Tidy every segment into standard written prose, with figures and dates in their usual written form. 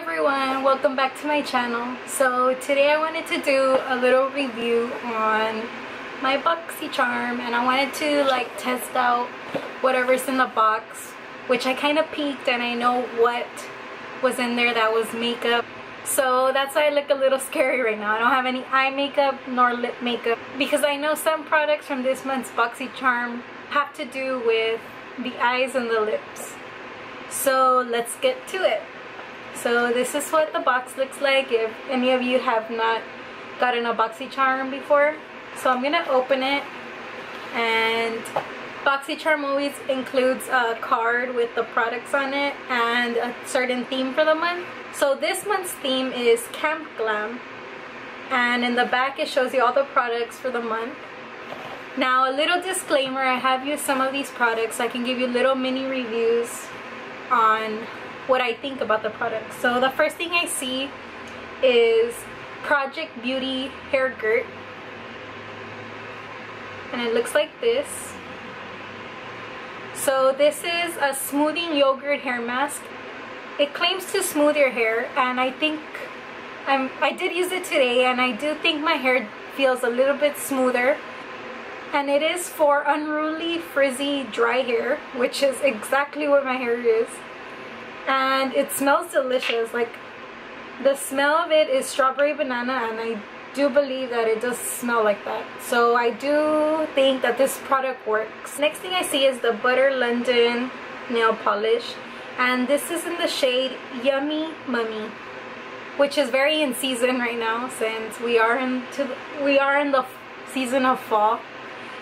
everyone, welcome back to my channel. So today I wanted to do a little review on my BoxyCharm, and I wanted to like test out whatever's in the box, which I kind of peeked and I know what was in there. That was makeup, so that's why I look a little scary right now. I don't have any eye makeup nor lip makeup because I know some products from this month's BoxyCharm have to do with the eyes and the lips. So let's get to it. So this is what the box looks like if any of you have not gotten a BoxyCharm before. So I'm gonna open it, and BoxyCharm always includes a card with the products on it and a certain theme for the month. So this month's theme is Camp Glam, and in the back it shows you all the products for the month. Now, a little disclaimer, I have used some of these products. I can give you little mini reviews on what I think about the product. So the first thing I see is Project Beauty Hair Girt, and it looks like this. So this is a smoothing yogurt hair mask. It claims to smooth your hair, and I think I did use it today, and I do think my hair feels a little bit smoother. And it is for unruly, frizzy, dry hair, which is exactly what my hair is. And it smells delicious. Like, the smell of it is strawberry banana, and I do believe that it does smell like that. So I do think that this product works. Next thing I see is the Butter London nail polish, and this is in the shade Yummy Mummy, which is very in season right now since we are in the season of fall.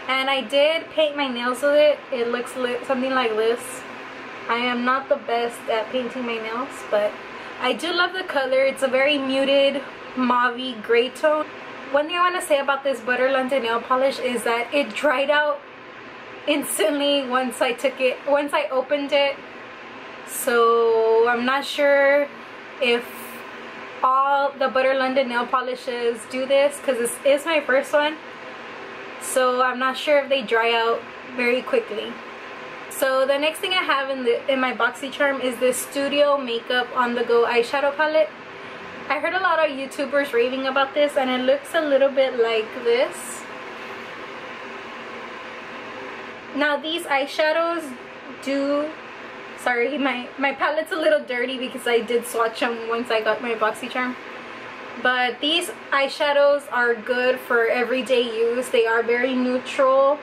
And I did paint my nails with it. It looks something like this. I am not the best at painting my nails, but I do love the color. It's a very muted mauve-y gray tone. One thing I want to say about this Butter London nail polish is that it dried out instantly once I opened it. So I'm not sure if all the Butter London nail polishes do this, because this is my first one. So I'm not sure if they dry out very quickly. So the next thing I have in my BoxyCharm is this Studio Makeup On The Go eyeshadow palette. I heard a lot of YouTubers raving about this, and it looks a little bit like this. Now these eyeshadows do... Sorry, my palette's a little dirty because I did swatch them once I got my BoxyCharm. But these eyeshadows are good for everyday use. They are very neutral.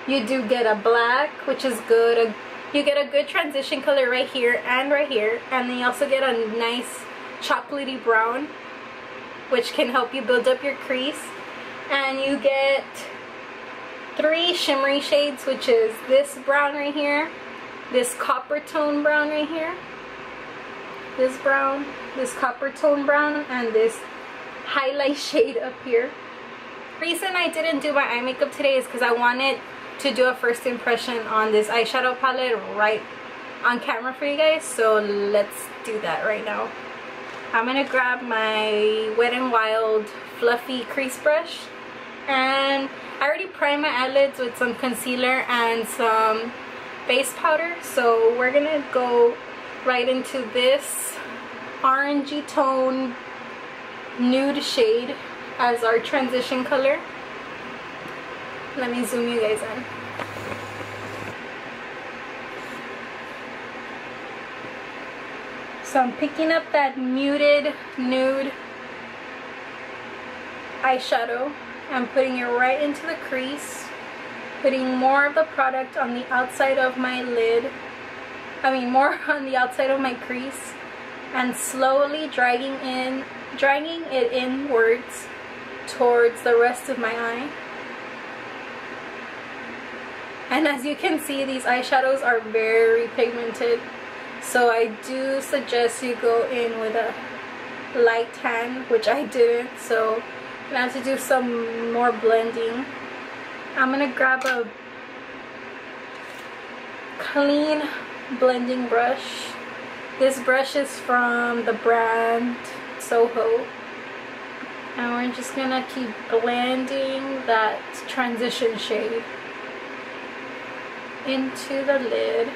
You do get a black, which is good. You get a good transition color right here and right here. And then you also get a nice chocolatey brown, which can help you build up your crease. And you get 3 shimmery shades, which is this brown right here, this copper tone brown right here, this brown, this copper tone brown, and this highlight shade up here. The reason I didn't do my eye makeup today is because I wanted to do a first impression on this eyeshadow palette right on camera for you guys. So let's do that right now. I'm gonna grab my Wet n Wild fluffy crease brush, and I already primed my eyelids with some concealer and some base powder. So we're gonna go right into this orangey tone nude shade as our transition color. Let me zoom you guys in. So I'm picking up that muted nude eyeshadow and putting it right into the crease, putting more of the product on the outside of my lid, more on the outside of my crease, and slowly dragging it inwards towards the rest of my eye. And as you can see, these eyeshadows are very pigmented, so I do suggest you go in with a light tan, which I didn't, so I'm gonna have to do some more blending. I'm gonna grab a clean blending brush. This brush is from the brand Soho, and we're just gonna keep blending that transition shade into the lid.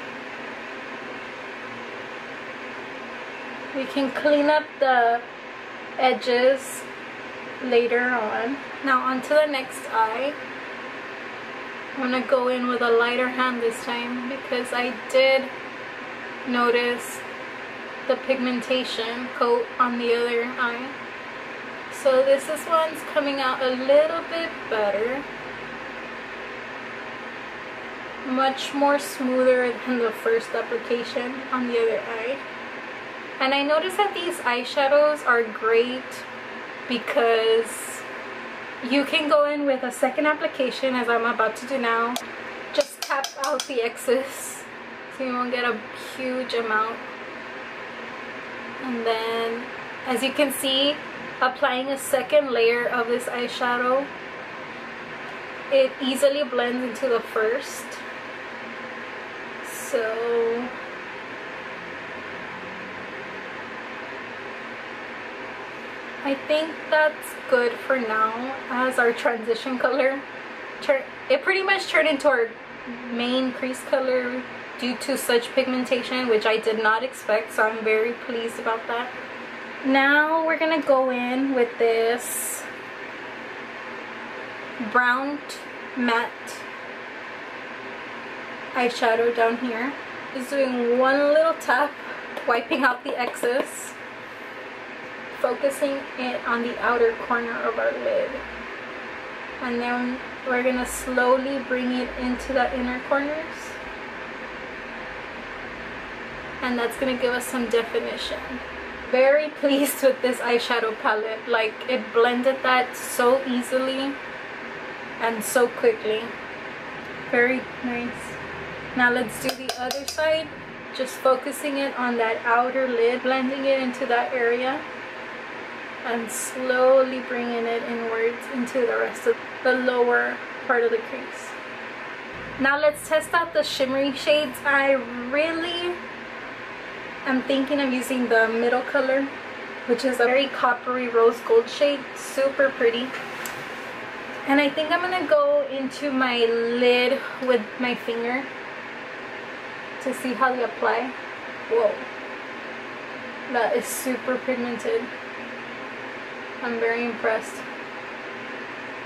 We can clean up the edges later on. Now onto the next eye. I'm gonna go in with a lighter hand this time because I did notice the pigmentation coat on the other eye. So this one's coming out a little bit better. Much more smoother than the first application on the other eye. And I noticed that these eyeshadows are great because you can go in with a second application, as I'm about to do now. Just tap out the excess so you won't get a huge amount. And then, as you can see, applying a second layer of this eyeshadow, it easily blends into the first. So I think that's good for now as our transition color. It pretty much turned into our main crease color due to such pigmentation, which I did not expect, so I'm very pleased about that. Now we're gonna go in with this brown matte eyeshadow down here. Just doing one little tap, wiping out the excess, focusing it on the outer corner of our lid, and then we're gonna slowly bring it into the inner corners, and that's gonna give us some definition. Very pleased with this eyeshadow palette. Like, it blended that so easily and so quickly. Very nice. Now let's do the other side, just focusing it on that outer lid, blending it into that area, and slowly bringing it inwards into the rest of the lower part of the crease. Now let's test out the shimmery shades. I really am thinking of using the middle color, which is a very coppery rose gold shade. Super pretty. And I think I'm gonna go into my lid with my finger to see how they apply. Whoa, that is super pigmented. I'm very impressed.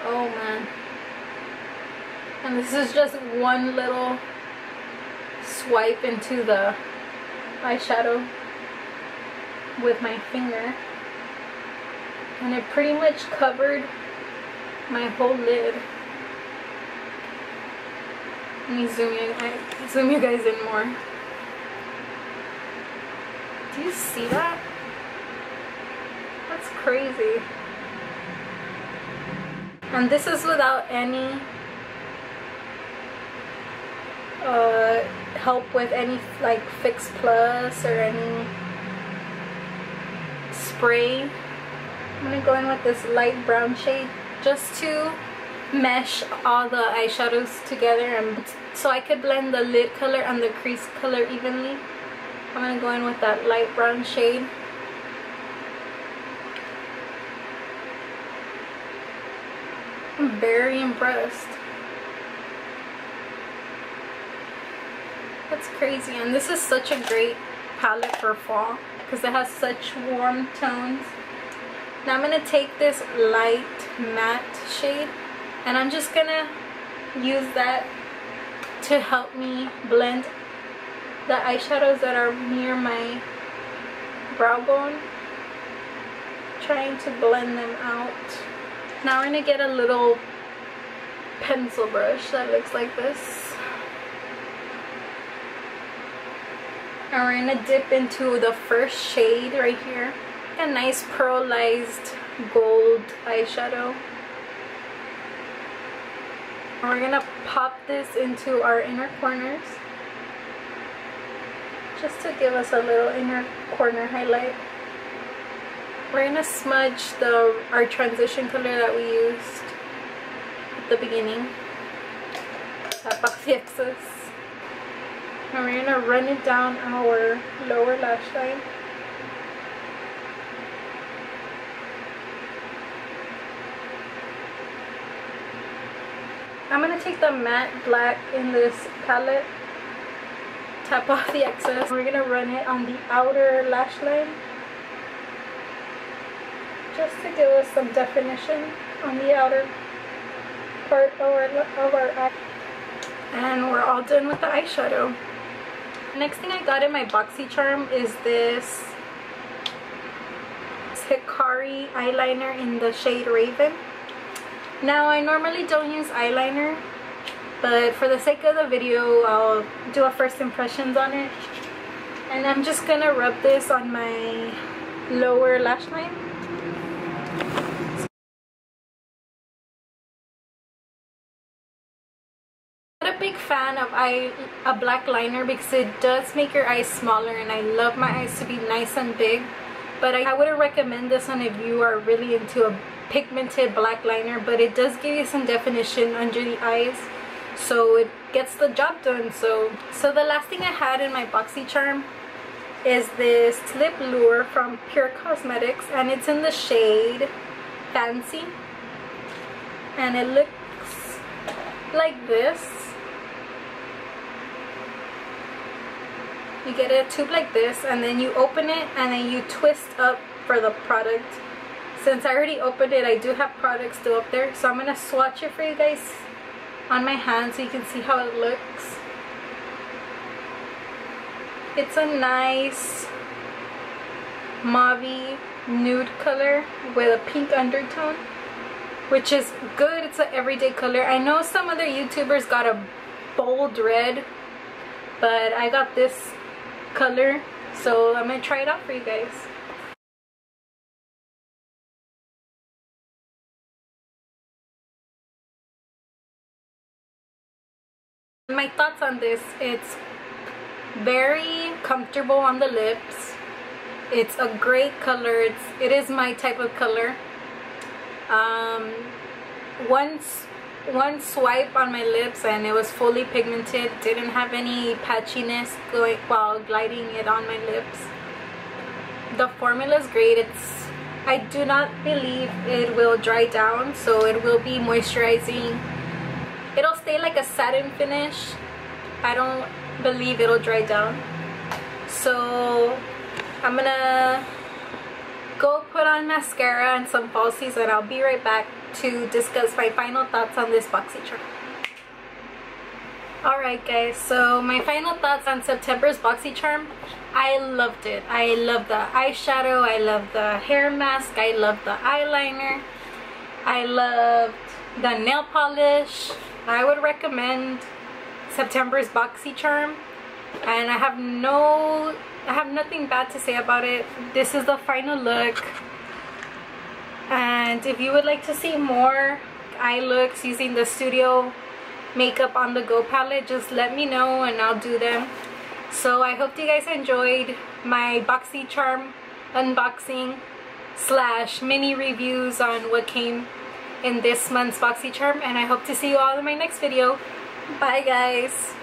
Oh man. And this is just one little swipe into the eyeshadow with my finger, and it pretty much covered my whole lid. Let me zoom you guys in more. Do you see that? That's crazy. And this is without any help with any like Fix Plus or any spray. I'm gonna go in with this light brown shade just to mesh all the eyeshadows together, and so I could blend the lid color and the crease color evenly. I'm gonna go in with that light brown shade. I'm very impressed. That's crazy. And this is such a great palette for fall because it has such warm tones. Now I'm going to take this light matte shade and I'm just going to use that to help me blend the eyeshadows that are near my brow bone. Trying to blend them out. Now we're going to get a little pencil brush that looks like this. And we're going to dip into the first shade right here. A nice pearlized gold eyeshadow. And we're going to pop this into our inner corners, just to give us a little inner corner highlight. We're going to smudge our transition color that we used at the beginning. Tap off the excess. And we're going to run it down our lower lash line. I'm going to take the matte black in this palette, tap off the excess. We're going to run it on the outer lash line just to give us some definition on the outer part of our eye. And we're all done with the eyeshadow. Next thing I got in my BoxyCharm is this Hikari eyeliner in the shade Raven. Now I normally don't use eyeliner, but for the sake of the video I'll do a first impressions on it. And I'm just gonna rub this on my lower lash line. I'm not a big fan of a black liner because it does make your eyes smaller, and I love my eyes to be nice and big. But I wouldn't recommend this one if you are really into a pigmented black liner, but it does give you some definition under the eyes, so it gets the job done. So the last thing I had in my BoxyCharm is this lip lure from Pure Cosmetics, and it's in the shade Fancy, and it looks like this. You get a tube like this, and then you open it and then you twist up for the product. Since I already opened it, I do have products still up there, so I'm going to swatch it for you guys on my hand so you can see how it looks. It's a nice mauve nude color with a pink undertone, which is good. It's an everyday color. I know some other YouTubers got a bold red, but I got this color, so I'm gonna try it out for you guys. My thoughts on this: it's very comfortable on the lips. It's a great color. It is my type of color. One swipe on my lips and it was fully pigmented. Didn't have any patchiness going while gliding it on my lips. The formula is great. I do not believe it will dry down, so it will be moisturizing. It'll stay like a satin finish. I don't believe it'll dry down. So I'm gonna go put on mascara and some falsies, and I'll be right back to discuss my final thoughts on this BoxyCharm. Alright guys, so my final thoughts on September's BoxyCharm. I loved it. I love the eyeshadow, I love the hair mask, I love the eyeliner, I loved the nail polish. I would recommend September's BoxyCharm, and I have nothing bad to say about it. This is the final look. And if you would like to see more eye looks using the Studio Makeup on the Go palette, just let me know and I'll do them. So I hope you guys enjoyed my BoxyCharm unboxing / mini reviews on what came in this month's BoxyCharm, and I hope to see you all in my next video. Bye guys!